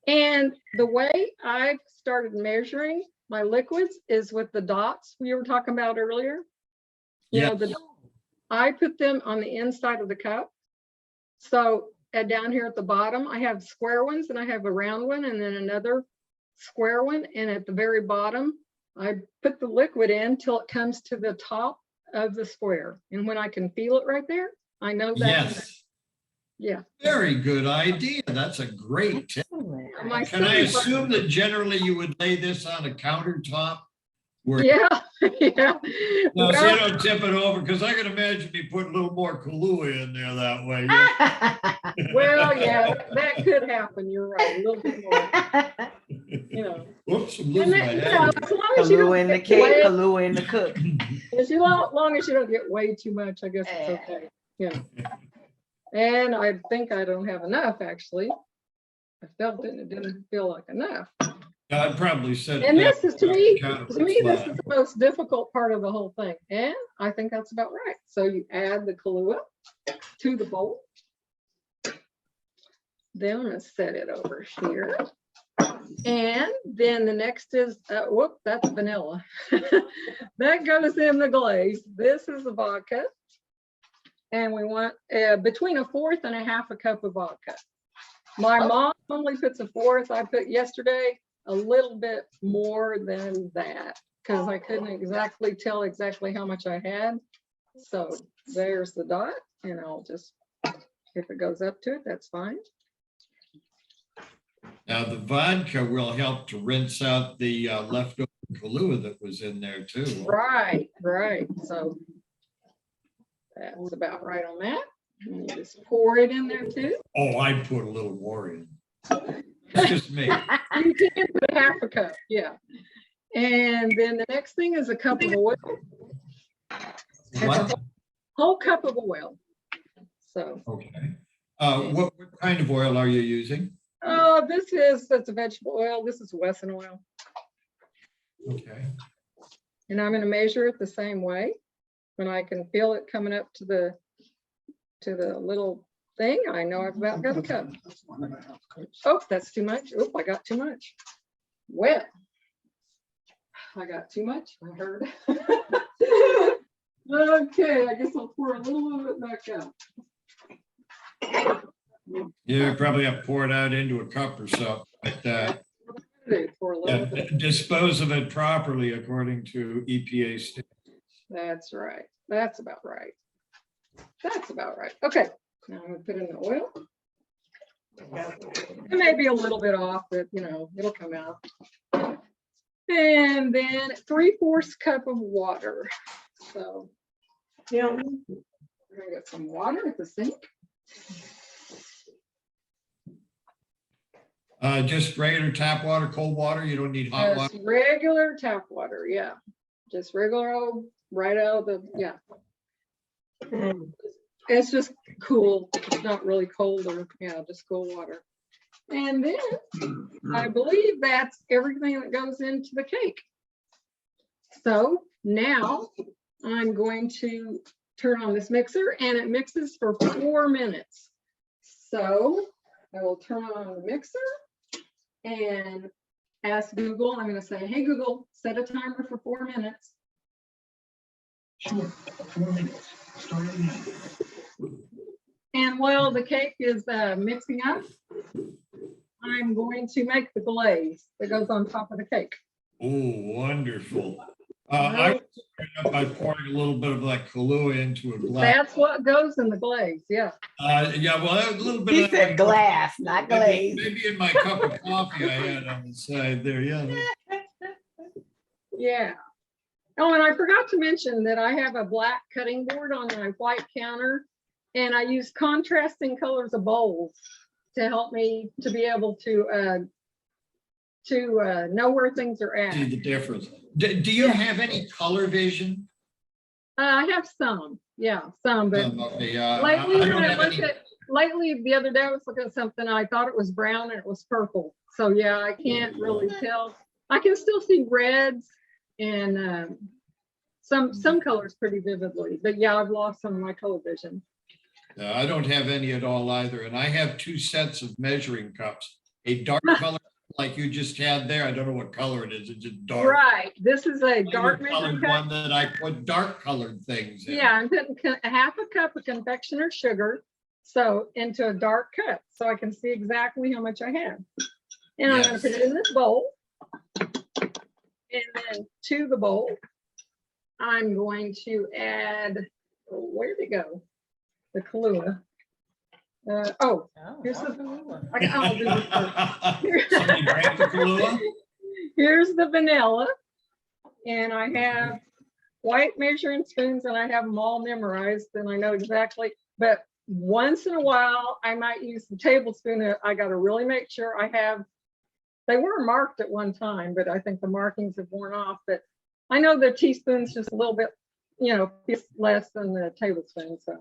And the way I've started measuring my liquids is with the dots we were talking about earlier. You know, I put them on the inside of the cup. So down here at the bottom, I have square ones and I have a round one and then another square one. And at the very bottom, I put the liquid in till it comes to the top of the square. And when I can feel it right there, I know that. Yes. Yeah. Very good idea. That's a great tip. My Can I son- assume that generally you would lay this on a countertop? Where Yeah, yeah. no, so Well, you don't tip it over, because I can imagine you put a little more Kahlua in there that way. Yeah. well, yeah, that could happen. You're right. A little bit more, you know. Whoops, I'm And losing my then, you know, head. as long as you Kahlua don't in the get cake, way, Kahlua in the cook. long as you don't get way too much, I guess it's okay. Yeah. And I think I don't have enough, actually. I felt it didn't feel like enough. I'd probably said. And this is, to me, Counter this is flat. the most difficult part of the whole thing. And I think that's about right. So you add the Kahlua to the bowl. Then I'm gonna set it over here. And then the next is, whoop, that's vanilla. That goes in the glaze. This is the vodka. And we want between 1/4 and 1/2 cup of vodka. My mom only puts 1/4. I put yesterday a little bit more than that because I couldn't exactly tell exactly how much I had. So there's the dot, and I'll just, if it goes up to it, that's fine. Now, the vodka will help to rinse out the leftover Kahlua that was in there too. Right, right. So that's about right on that. And you just pour it in there too. Oh, I'd put a little more in. That's just me. You can put 1/2 cup, yeah. And then the next thing is a cup of oil. It's What? a whole cup of oil. So, Okay. What kind of oil are you using? that's a vegetable oil. This is Wesson oil. Okay. And I'm gonna measure it the same way. When I can feel it coming up to the little thing, I know I've about got a cup. Oh, that's too much. Oh, I got too much. Well, I got too much, I heard. Okay, I guess I'll pour a little of it back out. You probably have to pour it out into a cup or something like that. Pour a little bit. Yeah, dispose of it properly according to EPA standards. That's right. That's about right. That's about right. Okay, now I'm gonna put in the oil. It may be a little bit off, but you know, it'll come out. And then 3/4 cup of water. So Yeah. we're gonna get some water at the sink. Just regular tap water, cold water. You don't need hot Just water. regular tap water, yeah. Just regular old, right out of the, yeah. It's just cool. It's not really cold or, yeah, just cool water. And then I believe that's everything that goes into the cake. So now I'm going to turn on this mixer and it mixes for 4 minutes. So I will turn on the mixer and ask Google. I'm going to say, hey, Google, set a timer for 4 minutes. Sure, 4 minutes. And while the cake is mixing up, I'm going to make the glaze that goes on top of the cake. Oh, wonderful. I was starting up by pouring a little bit of that Kahlua into a glass. That's what goes in the glaze, yeah. Yeah, well, a little bit He of said glass, not glaze. maybe in my cup of coffee I had on the side there, yeah. Yeah. Oh, and I forgot to mention that I have a black cutting board on my white counter, and I use contrasting colors of bowls to help me to be able to know where things are at. See the difference. Do you have any color vision? I have some, yeah, some, but Okay, lately, I don't when I have looked any. lately, the other day I was looking at something, I thought it was brown and it was purple. So yeah, I can't really tell. I can still see reds and some colors pretty vividly, but yeah, I've lost some of my color vision. I don't have any at all either, and I have 2 sets of measuring cups. A dark color like you just had there. I don't know what color it is. It's just dark. Right, this is a dark Lighter measuring colored cup. one that I put dark colored things in. Yeah, I'm putting a half a cup of confectioner's sugar, so into a dark cup, so I can see exactly how much I have. And I'm gonna put Yes. it in this bowl. And then to the bowl, I'm going to add, where'd it go? The Kahlua. Here's the, I'll do this first. Somebody drank the Kahlua? Here's the vanilla. And I have white measuring spoons and I have them all memorized and I know exactly, but once in a while I might use the tablespoon. I got to really make sure I have, they were marked at one time, but I think the markings have worn off, but I know the teaspoon's just a little bit, less than the tablespoon. So,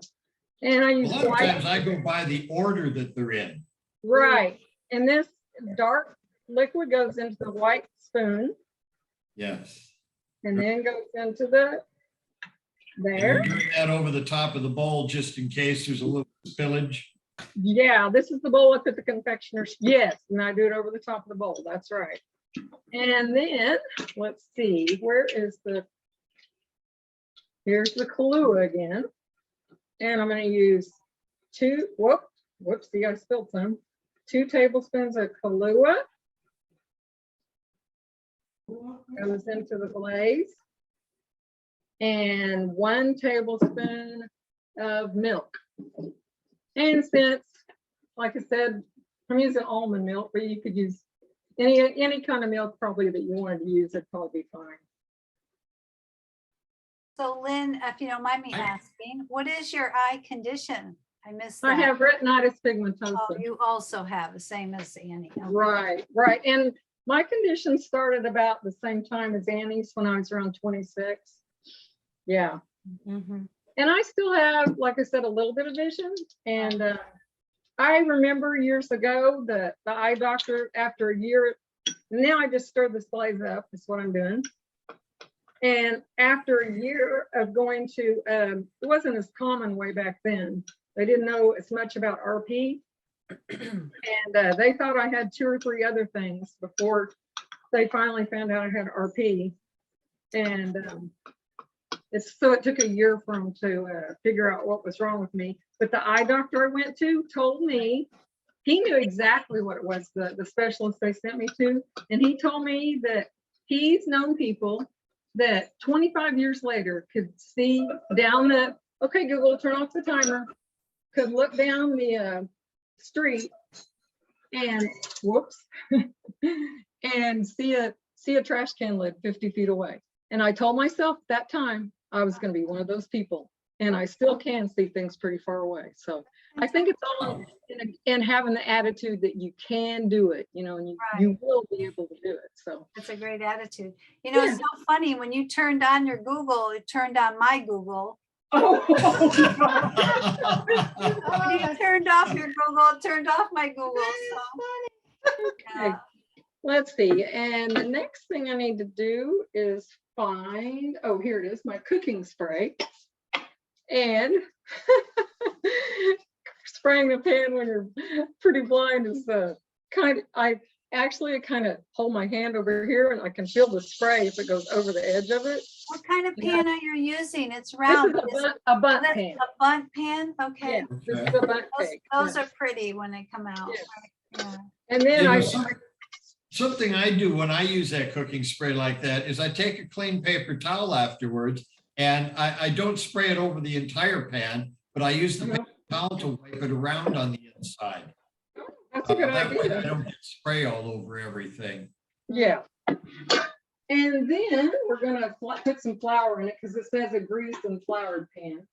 and I A use lot of white. times I go by the order that they're in. Right. And this dark liquid goes into the white spoon Yes. and then goes into the, And there. you're doing that over the top of the bowl just in case there's a little spillage. Yeah, this is the bowl I put the confectioner's. Yes, and I do it over the top of the bowl. That's right. And then let's see, here's the Kahlua again. And I'm going to use whoopsie, I spilled some. 2 tablespoons of Kahlua goes into the glaze. And 1 tablespoon of milk. And since, like I said, I'm using almond milk, but you could use any kind of milk probably that you wanted to use, it'd probably be fine. So Lynn, if you don't mind me asking, what is your eye condition? I missed that. I have retinitis pigmentosa. Oh, you also have the same as Annie. Okay. Right. And my condition started about the same time as Annie's when I was around 26. Yeah. Mhm. And I still have, like I said, a little bit of vision. And I remember years ago that the eye doctor, after a year, now I just stirred this glaze up, is what I'm doing. And after a year of going to, it wasn't as common way back then. They didn't know as much about RP. And they thought I had 2 or 3 other things before they finally found out I had RP. And so it took a year for them to figure out what was wrong with me. But the eye doctor I went to told me, he knew exactly what it was, the specialist they sent me to. And he told me that he's known people that 25 years later could see down the, okay, Google, turn off the timer, could look down the street and whoops, and see a trash can lid 50 feet away. And I told myself at that time I was going to be one of those people, and I still can see things pretty far away. So I think it's all in having the attitude that you can do it, and you will be able to do it. So That's a great attitude. It's so funny when you turned on your Google, it turned on my Google. Oh, When you turned off your Google, it turned off my Google. So, okay, let's see. And the next thing I need to do is find, here it is, my cooking spray. And spraying the pan when you're pretty blind is I actually I kind of hold my hand over here and I can feel the spray if it goes over the edge of it. What kind of pan are you using? It's This round. is but is a bunt that pan. a bunt pan? Okay. Yeah, this is Okay. a bunt Those, cake. those yeah. are pretty when they come out. Yeah. Yeah. And then You I, know, something I do when I use that cooking spray like that is I take a clean paper towel afterwards and I don't spray it over the entire pan, but I use the paper towel to wipe it around on the inside. that's a good That way I idea. don't get spray all over everything. Yeah. And then we're gonna put some flour in it because it says a greased and floured pan.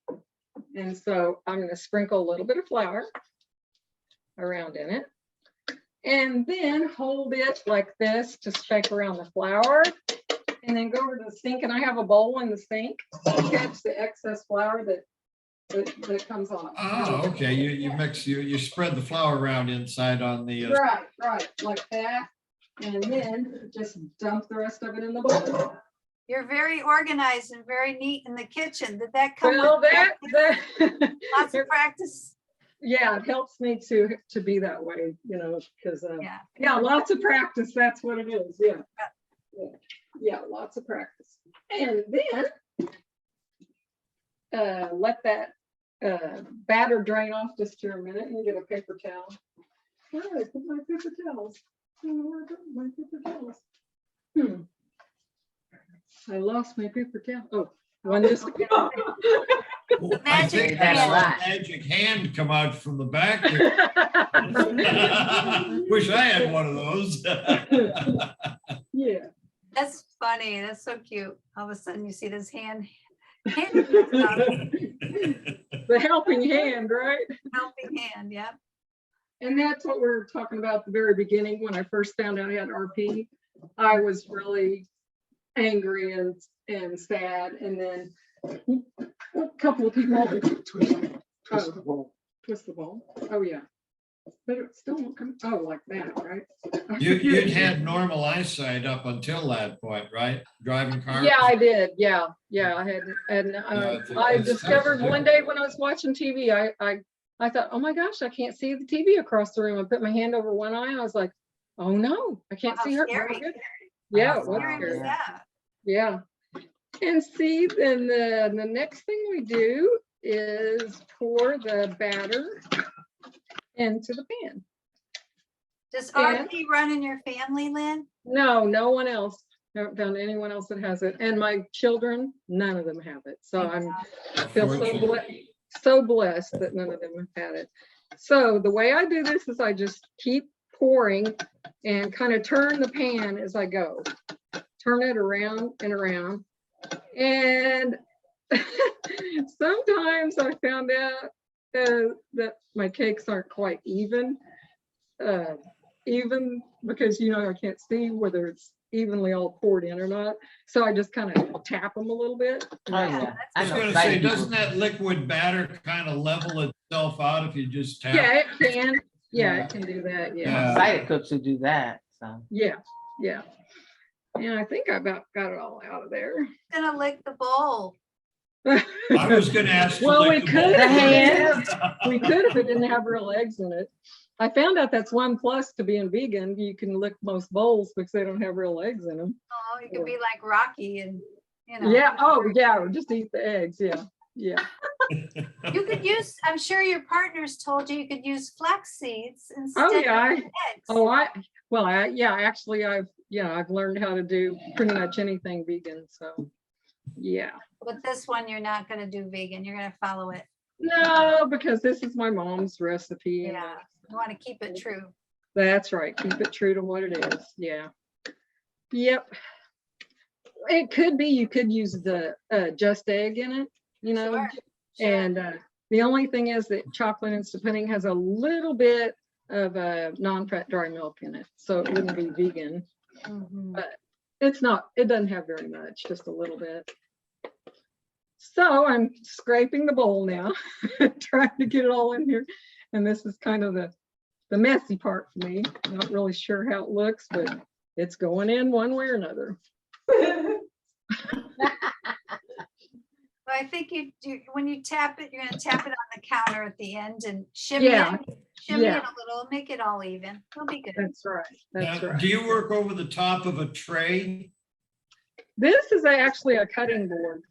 And so I'm gonna sprinkle a little bit of flour around in it. And then hold it like this to shake around the flour. And then go over to the sink, and I have a bowl in the sink to catch the excess flour that comes off. Oh, okay. You mix, you spread the flour around inside on the, Right, like that. And then just dump the rest of it in the bowl. You're very organized and very neat in the kitchen. Did that come Well, with that lots of practice? yeah, it helps me to be that way, because Yeah. lots of practice. That's what it is. Yeah, lots of practice. And then let that batter drain off just for a minute and get a paper towel. Where did I put my paper towels? I don't know where I put my paper towels. I lost my paper towel. Oh, one just I Magic think I saw hand. a magic hand come out from the back. Wish I had one of those. Yeah. That's funny. That's so cute. All of a sudden you see this hand helping The helping hand, right? hand. Yep. And that's what we were talking about at the very beginning when I first found out I had RP. I was really angry and sad. And then a couple of people twist the ball. Oh yeah. But it still won't come. Oh, like that, right? You'd had normal eyesight up until that point, right? Driving cars? Yeah, I did. Yeah, I had, and I it's discovered tough. one day when I was watching TV, I thought, oh my gosh, I can't see the TV across the room. I put my hand over one eye. I was like, oh no, I can't How see her. scary. Yeah, How it was Scary was scary. that? Yeah. And see, then the next thing we do is pour the batter into the pan. Does And- RP run in your family, Lynn? No, no one else. Haven't found anyone else that has it. And my children, none of them have it. So I feel so blessed that none of them have had it. So the way I do this is I just keep pouring and kind of turn the pan as I go. Turn it around and around. And sometimes I found out that my cakes aren't quite even because I can't see whether it's evenly all poured in or not. So I just kind of tap them a little bit. Oh, yeah. I was gonna say, doesn't that liquid batter kind of level itself out if you just tap? Yeah, it can. Yeah, it can do that. Yeah. Sighted cooks who do that, so. Yeah. And I think I about got it all out of there. Gonna lick the bowl. I was gonna ask. to Well, lick we the could bowl. The hand. We could if it didn't have real eggs in it. I found out that's one plus to being vegan. You can lick most bowls because they don't have real eggs in them. Oh, you could be like Rocky and, Yeah. Oh, yeah. Just eat the eggs. Yeah. You could use, I'm sure your partners told you could use flax seeds instead Oh, of yeah. eggs. Actually, I've learned how to do pretty much anything vegan. So, yeah. With this one, you're not gonna do vegan. You're gonna follow it. No, because this is my mom's recipe. and Yeah. You want to keep it true. That's right. Keep it true to what it is. Yeah. Yep. It could be you could use the just egg in it, Sure. and the only thing is that chocolate instant pudding has a little bit of non-fat dry milk in it, so it wouldn't be vegan. Mhm. It doesn't have very much, just a little bit. So I'm scraping the bowl now, trying to get it all in here. And this is kind of the messy part for me. Not really sure how it looks, but it's going in one way or another. But I think when you tap it, you're gonna tap it on the counter at the end and shimmy Yeah. it. Shimmy it Yeah. a little, make it all even. It'll be good. That's right. That's Now, right. do you work over the top of a tray? This is actually a cutting board.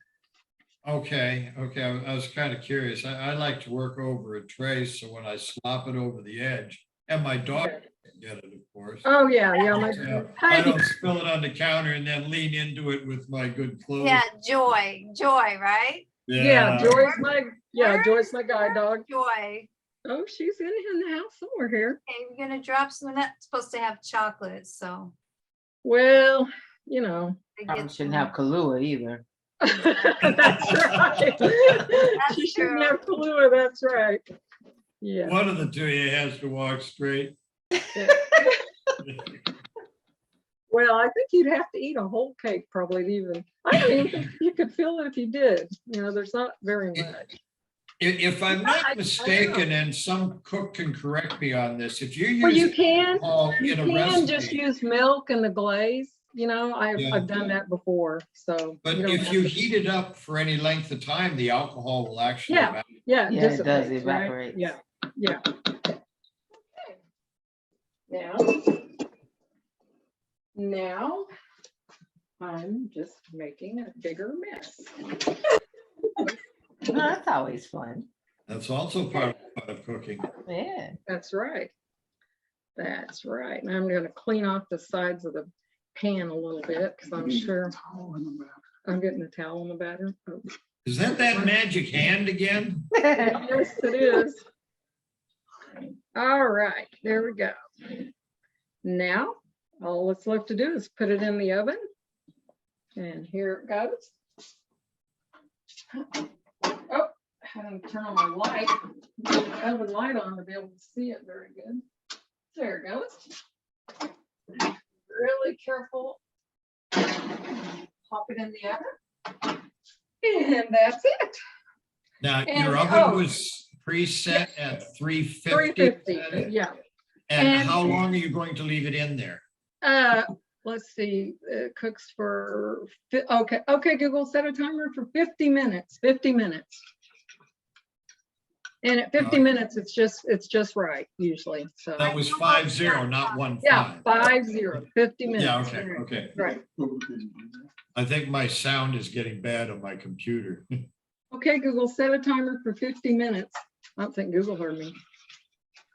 Okay, okay, I was kind of curious. I like to work over a tray, so when I slop it over the edge, and my dog can get it, of course. Oh, yeah, yeah. My, I don't spill it on the counter and then lean into it with my good clothes. Yeah, Joy, right? yeah, Joy's my guide dog. Joy. Oh, she's in the house somewhere here. Okay, we're gonna drop some, we're not supposed to have chocolate, so. Well, you know. I Probably get shouldn't some. have Kahlua either. That's right. She shouldn't true. have Kahlua, that's right. Yeah. One of the two of you has to walk straight. Well, I think you'd have to eat a whole cake probably to even. I don't even think you could fill it if you did. You know, there's not very much. If I'm I not don't mistaken, and some cook can correct me on this, if you Well, use you can alcohol in a just recipe, use milk and the glaze. You know, Yeah. I've done that before. So. but don't if have you to- heat it up for any length of time, the alcohol will actually. Yeah. Yeah, Yeah, it does, dissipates, it right? evaporates. Yeah, yeah. Now, I'm just making a bigger mess. No, that's always fun. That's also part of cooking. Yeah. That's right. That's right. And I'm gonna clean off the sides of the pan a little bit because I'm sure I'm getting a towel in the batter. Oh, Is that magic hand again? yes, it is. All right, there we go. Now, all that's left to do is put it in the oven. And here it goes. Oh, I had to turn on my light, get the oven light on to be able to see it very good. There it goes. Really careful. Pop it in the oven. And that's it. Now, And- your oven was preset at 350. 350, yeah. And And- how long are you going to leave it in there? Let's see, it cooks for, okay, Google, set a timer for 50 minutes, 50 minutes. And at 50 Okay. minutes, it's just right, usually, so. That was 5-0, not 1-5. Yeah, 50 minutes. Yeah, okay, okay. Right, I think my sound is getting bad on my computer. okay, Google, set a timer for 50 minutes. I don't think Google heard me.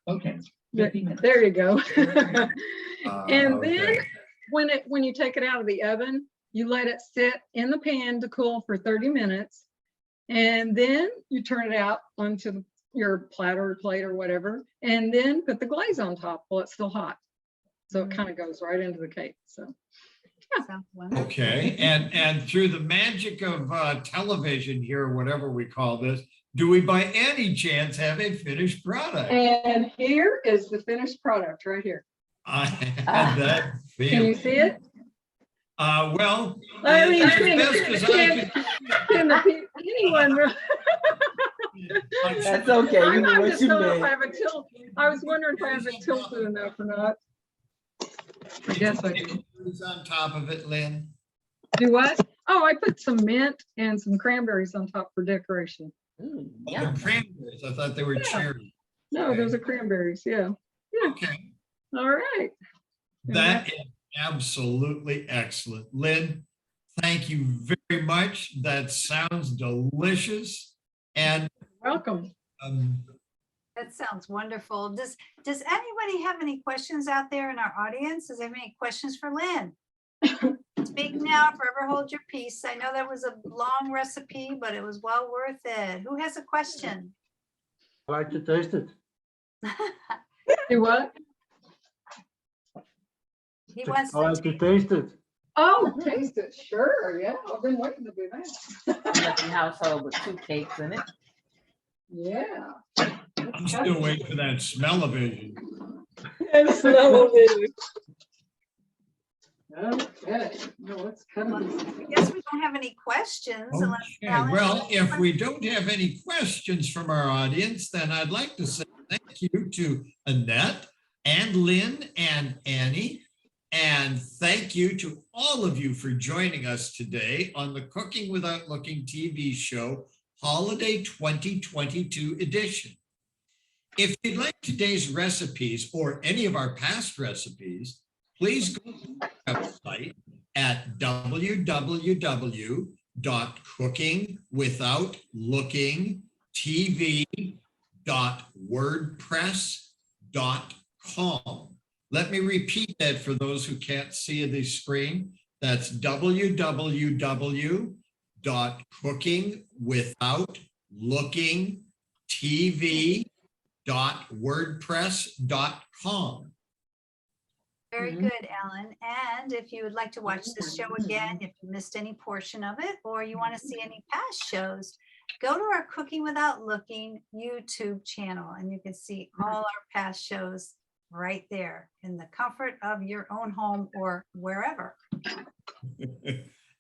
Okay. There you go. And then Okay. when you take it out of the oven, you let it sit in the pan to cool for 30 minutes. And then you turn it out onto your platter or plate or whatever, and then put the glaze on top while it's still hot. So it kind of goes right into the cake. So Sounds wonderful. Okay, and through the magic of television here, whatever we call this, do we by any chance have a finished product? and here is the finished product right here. I had that Can you feeling. see it? Well, I mean, as can- best as I can- can. Can anyone? That's okay. You I'm know not what just you knowing if I meant. have a tilt. I was wondering if I have it tilted enough or not. I guess I do. Who's on top of it, Lynn? Do what? Oh, I put some mint and some cranberries on top for decoration. Ooh, Oh, yum. the cranberries. I thought they were Yeah. cherry. No, those are cranberries. Yeah. Okay, All right. that is absolutely excellent. Lynn, thank you very much. That sounds delicious. And Welcome. That sounds wonderful. Does anybody have any questions out there in our audience? Does anybody have any questions for Lynn? Speak now, forever hold your peace. I know that was a long recipe, but it was well worth it. Who has a question? I like to taste it. Do what? He wants I like to to taste it. Oh, taste it. Sure. Yeah. I've been waiting to do that. Lucky household with 2 cakes in it. Yeah. I'm still waiting for that smell-o-vision. And smell of it. Okay. No, let's cut it. I guess we don't have any questions unless. Okay, Alan, well, you have if we don't have any questions from our audience, then I'd like to say thank you to Annette and Lynn and Annie. And thank you to all of you for joining us today on the Cooking Without Looking TV show, Holiday 2022 edition. If you'd like today's recipes or any of our past recipes, please go to our website at www.cookingwithoutlookingtv.wordpress.com. Let me repeat that for those who can't see the screen. That's www.cookingwithoutlookingtv.wordpress.com. Very good, Alan. And if you would like to watch this show again, if you missed any portion of it, or you want to see any past shows, go to our Cooking Without Looking YouTube channel, and you can see all our past shows right there in the comfort of your own home or wherever.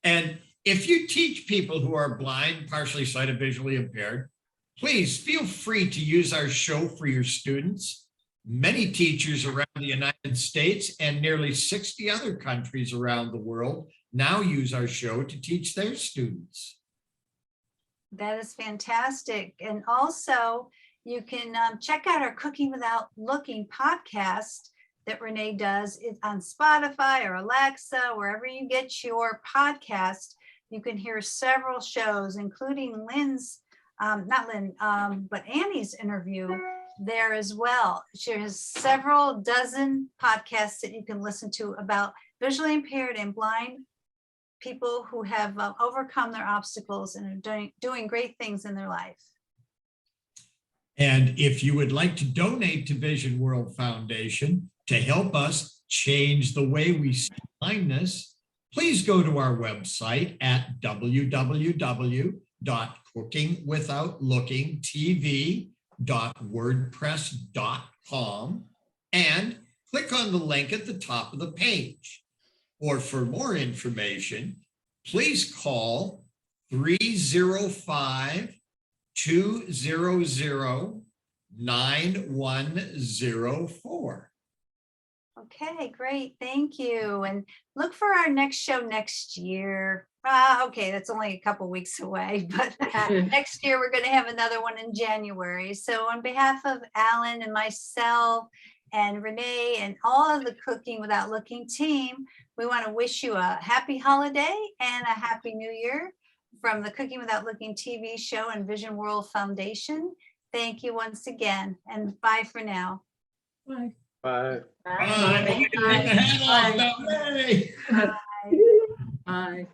And if you teach people who are blind, partially sighted, visually impaired, please feel free to use our show for your students. Many teachers around the United States and nearly 60 other countries around the world now use our show to teach their students. That is fantastic. And also, you can check out our Cooking Without Looking podcast that Renee does. It's on Spotify or Alexa, wherever you get your podcast. You can hear several shows, including Lynn's, not Lynn, but Annie's interview there as well. She has several dozen podcasts that you can listen to about visually impaired and blind people who have overcome their obstacles and are doing great things in their life. And if you would like to donate to Vision World Foundation to help us change the way we see blindness, please go to our website at www.cookingwithoutlookingtv.wordpress.com and click on the link at the top of the page. Or for more information, please call 305-200-9104. Okay, great. Thank you. And look for our next show next year. Okay, that's only a couple weeks away, but next year we're going to have another one in January. So on behalf of Alan and myself and Renee and all of the Cooking Without Looking team, we want to wish you a happy holiday and a happy new year from the Cooking Without Looking TV show and Vision World Foundation. Thank you once again, and bye for now. Bye. Bye. Bye. Take the hat off, Bye. Bye.